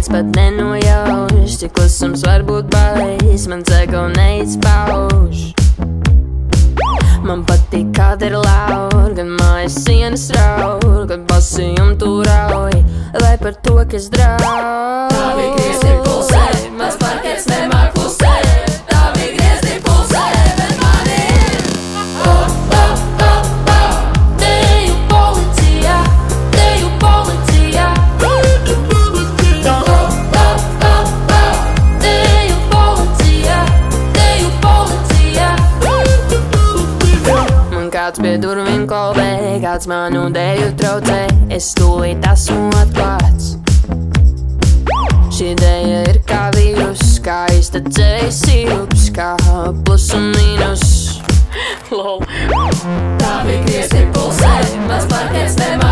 pats pat nenojauš, cik klusums var būt balis, man cego neizpauž. Man patīk, kad ir laur, gan mājas sienas raur, kad basījumi tu rauj, vai par to, kas draud. Tavi griezti pulsē, mans parkets nemāk klusē. Tavi griezti pulsē, bet man ir Teju policijā, teju policijā. Teju policijā, teju policijā. Man kāds pie durvīm kolbē, kāds manu dēļu traucē, es tūlīt esmu atklāts. Šī dēja ir kā vīrus, kā iztecējis sirups, kā plus un mīnus. Lol. tavi griezti pulsē, mans parkets nemāk